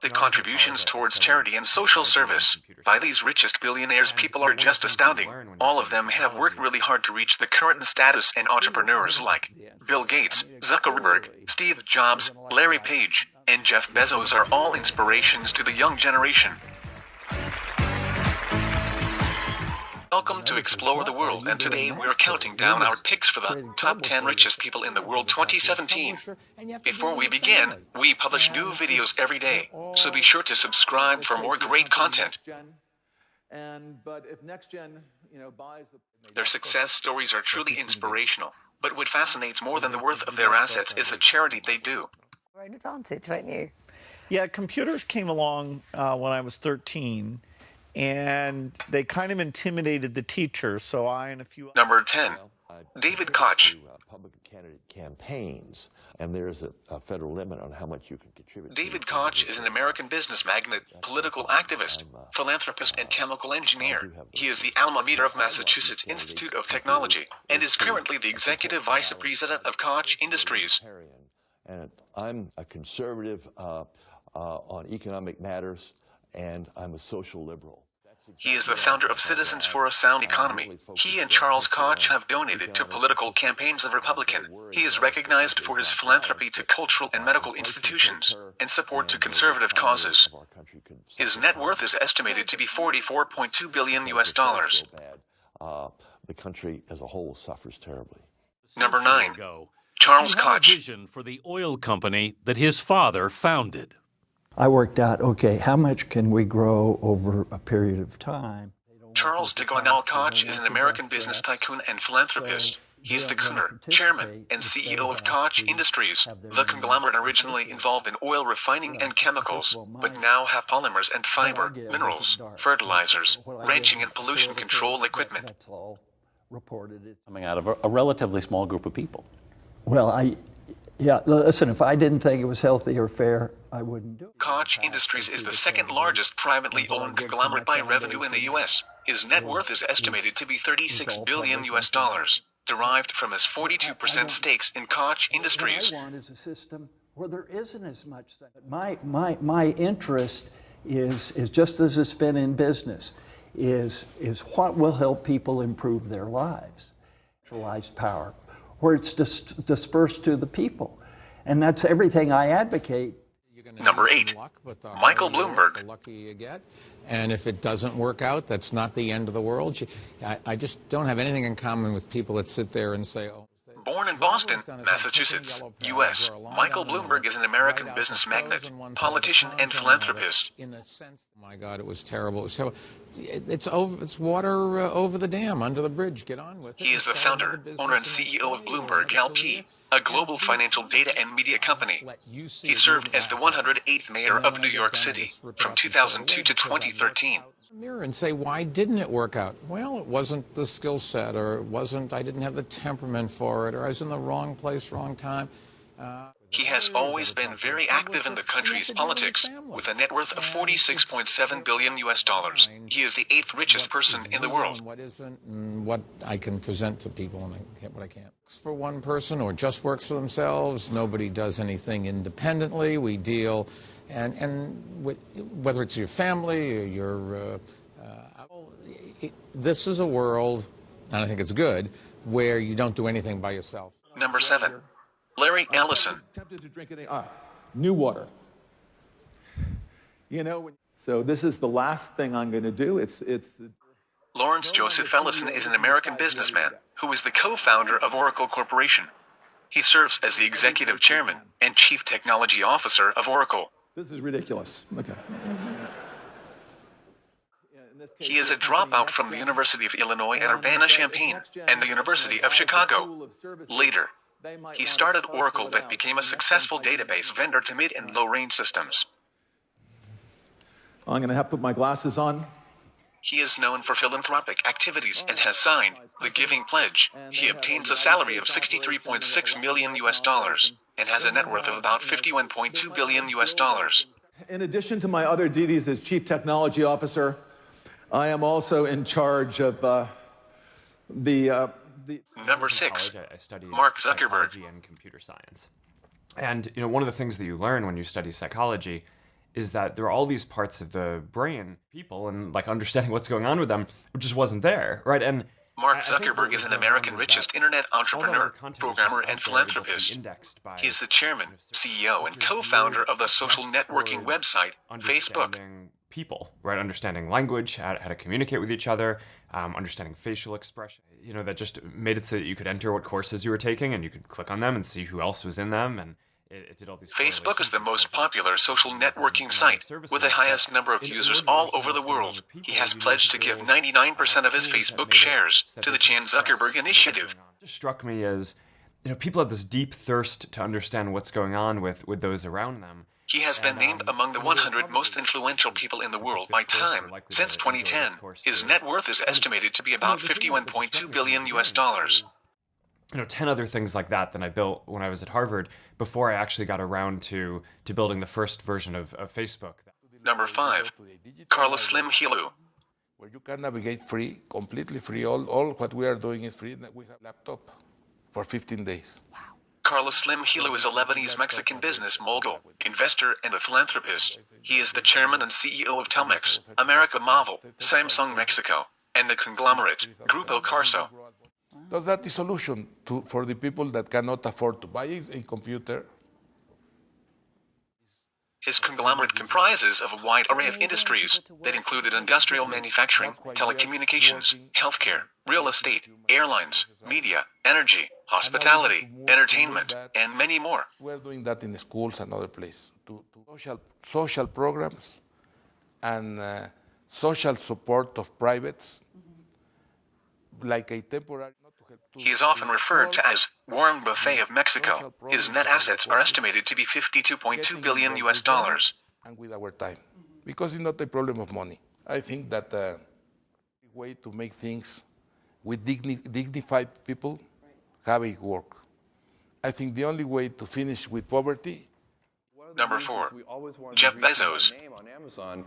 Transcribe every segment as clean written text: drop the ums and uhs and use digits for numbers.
The contributions towards charity and social service by these richest billionaires people are just astounding. All of them have worked really hard to reach the current status, and entrepreneurs like Bill Gates, Zuckerberg, Steve Jobs, Larry Page, and Jeff Bezos are all inspirations to the young generation. Welcome to Explore the World, and today we're counting down our picks for the top 10 richest people in the world 2017. Before we begin, we publish new videos every day, so be sure to subscribe for more great content. Their success stories are truly inspirational, but what fascinates more than the worth of their assets is the charity they do. An advantage, won't you? Yeah, computers came along when I was 13. And they kind of intimidated the teachers, so I and a few... Number 10, David Koch. Public candidate campaigns, and there's a federal limit on how much you can contribute. David Koch is an American business magnate, political activist, philanthropist, and chemical engineer. He is the alma mater of Massachusetts Institute of Technology and is currently the executive vice president of Koch Industries. And I'm a conservative on economic matters, and I'm a social liberal. He is the founder of Citizens for a Sound Economy. He and Charles Koch have donated to political campaigns of Republican. He is recognized for his philanthropy to cultural and medical institutions and support to conservative causes. His net worth is estimated to be $44.2 billion. The country as a whole suffers terribly. Number 9, Charles Koch. Vision for the oil company that his father founded. I worked out, okay, how much can we grow over a period of time? Charles de Gaulle Koch is an American business tycoon and philanthropist. He is the owner, chairman, and CEO of Koch Industries. The conglomerate originally involved in oil refining and chemicals, but now have polymers and fiber, minerals, fertilizers, ranching and pollution control equipment. Coming out of a relatively small group of people. Well, yeah, listen, if I didn't think it was healthy or fair, I wouldn't do it. Koch Industries is the second largest privately owned conglomerate by revenue in the U.S. His net worth is estimated to be $36 billion, derived from his 42% stakes in Koch Industries. What I want is a system where there isn't as much. My interest is just as it's been in business, is what will help people improve their lives. Centralized power, where it's dispersed to the people. And that's everything I advocate. Number 8, Michael Bloomberg. And if it doesn't work out, that's not the end of the world. I just don't have anything in common with people that sit there and say, oh. Born in Boston, Massachusetts, U.S., Michael Bloomberg is an American business magnate, politician, and philanthropist. In a sense, oh my God, it was terrible. It was terrible. It's water over the dam, under the bridge. Get on with it. He is the founder, owner, and CEO of Bloomberg LP, a global financial data and media company. He served as the 108th mayor of New York City from 2002 to 2013. Mirror and say, why didn't it work out? Well, it wasn't the skill set, or I didn't have the temperament for it, or I was in the wrong place, wrong time. He has always been very active in the country's politics, with a net worth of $46.7 billion. He is the 8th richest person in the world. What isn't, and what I can present to people, and what I can't. For one person, or just works for themselves. Nobody does anything independently. We deal, and whether it's your family or your, this is a world, and I think it's good, where you don't do anything by yourself. Number 7, Larry Ellison. Tempted to drink new water. So this is the last thing I'm going to do. Lawrence Joseph Ellison is an American businessman who is the co-founder of Oracle Corporation. He serves as the executive chairman and chief technology officer of Oracle. This is ridiculous. Okay. He is a dropout from the University of Illinois at Urbana-Champaign and the University of Chicago. Later, he started Oracle that became a successful database vendor to mid- and low-range systems. I'm going to have to put my glasses on. He is known for philanthropic activities and has signed the Giving Pledge. He obtains a salary of $63.6 million and has a net worth of about $51.2 billion. In addition to my other duties as Chief Technology Officer, I am also in charge of Number 6, I studied Mark Zuckerberg. psychology and computer science. And one of the things that you learn when you study psychology is that there are all these parts of the brain, people, and like understanding what's going on with them, which just wasn't there, right? And Mark Zuckerberg is an American richest internet entrepreneur, programmer, and philanthropist. He is the chairman, CEO, and co-founder of the social networking website, Facebook. People, right? Understanding language, how to communicate with each other, understanding facial expression. That just made it so that you could enter what courses you were taking, and you could click on them and see who else was in them, and it did all these. Facebook is the most popular social networking site, with the highest number of users all over the world. He has pledged to give 99% of his Facebook shares to the Chan Zuckerberg Initiative. It just struck me as, people have this deep thirst to understand what's going on with those around them. He has been named among the 100 most influential people in the world by Time since 2010. His net worth is estimated to be about $51.2 billion. 10 other things like that I built when I was at Harvard before I actually got around to building the first version of Facebook. Number 5, Carlos Slim Helu. Where you can navigate free, completely free. All what we are doing is free. We have a laptop for 15 days. Wow. Carlos Slim Helu is a Lebanese-Mexican business mogul, investor, and a philanthropist. He is the chairman and CEO of Telmex, America Móvil, Samsung Mexico, and the conglomerate, Grupo Carso. So that's the solution for the people that cannot afford to buy a computer. His conglomerate comprises of a wide array of industries that included industrial manufacturing, telecommunications, healthcare, real estate, airlines, media, energy, hospitality, entertainment, and many more. We're doing that in schools and other places. To social programs and social support of privates, like a temporary... He is often referred to as Warren Buffett of Mexico. His net assets are estimated to be $52.2 billion. And with our time, because it's not a problem of money. I think that the way to make things with dignified people have it work. I think the only way to finish with poverty. Number 4, Jeff Bezos. On Amazon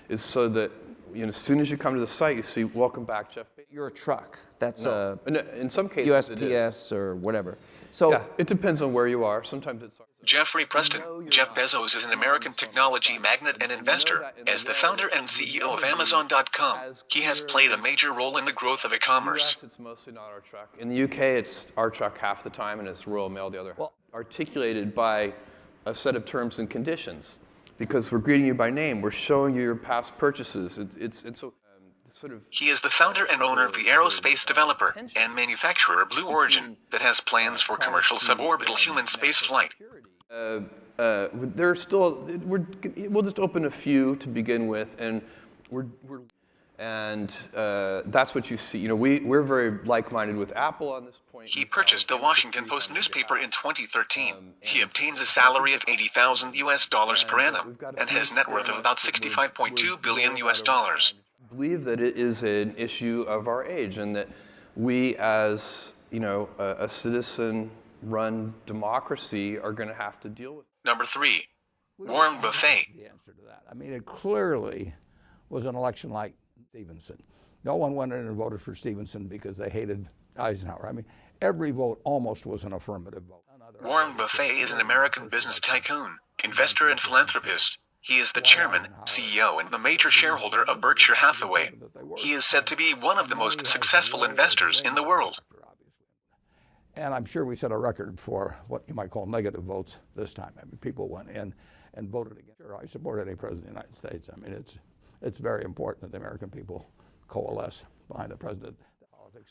is so that as soon as you come to the site, you see "Welcome back, Jeff Bezos." You're a truck. That's in some cases USPS or whatever. So yeah, it depends on where you are. Sometimes it's. Jeffrey Preston. Jeff Bezos is an American technology magnate and investor. As the founder and CEO of Amazon.com, he has played a major role in the growth of e-commerce. It's mostly not our truck. In the UK, it's our truck half the time, and it's Royal Mail the other half. Articulated by a set of terms and conditions, because we're greeting you by name. We're showing you your past purchases. It's so. He is the founder and owner of the aerospace developer and manufacturer Blue Origin that has plans for commercial suborbital human spaceflight. There's still, we'll just open a few to begin with, and that's what you see. We're very like-minded with Apple on this point. He purchased the Washington Post newspaper in 2013. He obtains a salary of $80,000 per annum and has net worth of about $65.2 billion. Believe that it is an issue of our age, and that we, as a citizen-run democracy, are going to have to deal with it. Number 3, Warren Buffett. The answer to that. I mean, it clearly was an election like Stevenson. No one went in and voted for Stevenson because they hated Eisenhower. I mean, every vote almost was an affirmative vote. Warren Buffett is an American business tycoon, investor, and philanthropist. He is the chairman, CEO, and the major shareholder of Berkshire Hathaway. He is said to be one of the most successful investors in the world. And I'm sure we set a record for what you might call negative votes this time. I mean, people went in and voted against. Sure, I support any president of the United States. I mean, it's very important that the American people coalesce behind the president.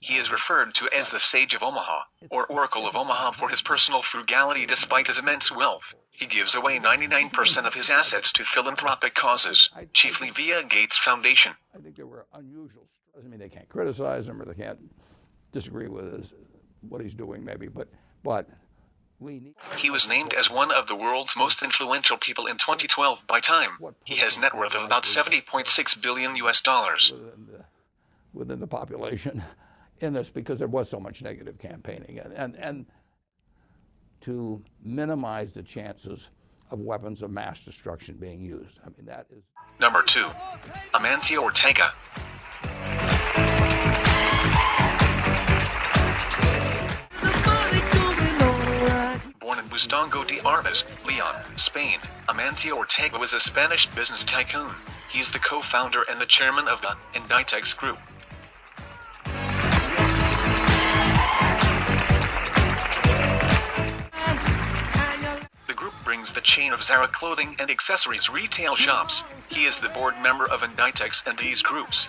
He is referred to as the Sage of Omaha, or Oracle of Omaha, for his personal frugality despite his immense wealth. He gives away 99% of his assets to philanthropic causes, chiefly via Gates Foundation. I think there were unusual. Doesn't mean they can't criticize him or they can't disagree with what he's doing, maybe, but we need. He was named as one of the world's most influential people in 2012 by Time. He has net worth of about $70.6 billion. Within the population in this, because there was so much negative campaigning, and to minimize the chances of weapons of mass destruction being used. I mean, that is. Number 2, Amancio Ortega. Born in Estongo de Armas, Leon, Spain. Amancio Ortega was a Spanish business tycoon. He is the co-founder and the chairman of the Inditex Group. The group brings the chain of Zara clothing and accessories retail shops. He is the board member of Inditex and these groups.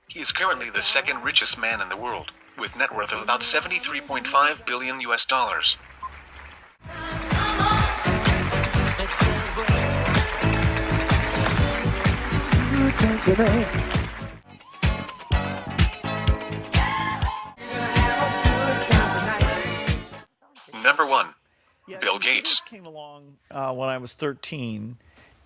He is currently the second richest man in the world, with net worth of about $73.5 billion US. Number 1. Bill Gates. Came along when I was 13,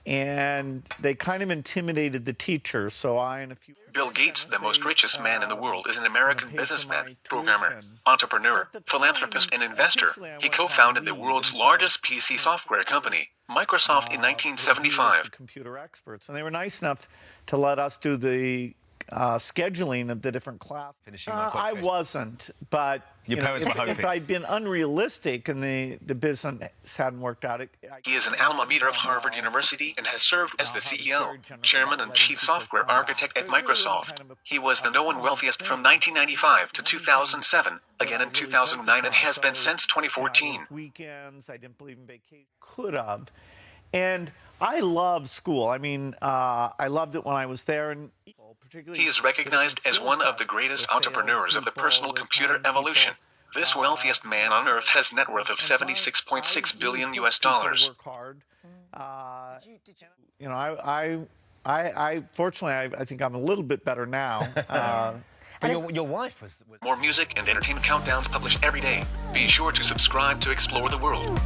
and they kind of intimidated the teachers. So I and a few. Bill Gates, the most richest man in the world, is an American businessman, programmer, entrepreneur, philanthropist, and investor. He co-founded the world's largest PC software company, Microsoft, in 1975. Computer experts, and they were nice enough to let us do the scheduling of the different classes. I wasn't, but Your parents were hoping. If I'd been unrealistic and the business hadn't worked out, He is an alma mater of Harvard University and has served as the CEO, chairman, and chief software architect at Microsoft. He was the known wealthiest from 1995 to 2007, again in 2009, and has been since 2014. Weekends, I didn't believe in vacation. Could have. And I love school. I mean, I loved it when I was there. And he is recognized as one of the greatest entrepreneurs of the personal computer evolution. This wealthiest man on earth has net worth of $76.6 billion US. Work hard. You know, I fortunately, I think I'm a little bit better now. But your wife was... More music and entertainment countdowns published every day. Be sure to subscribe to Explore the World.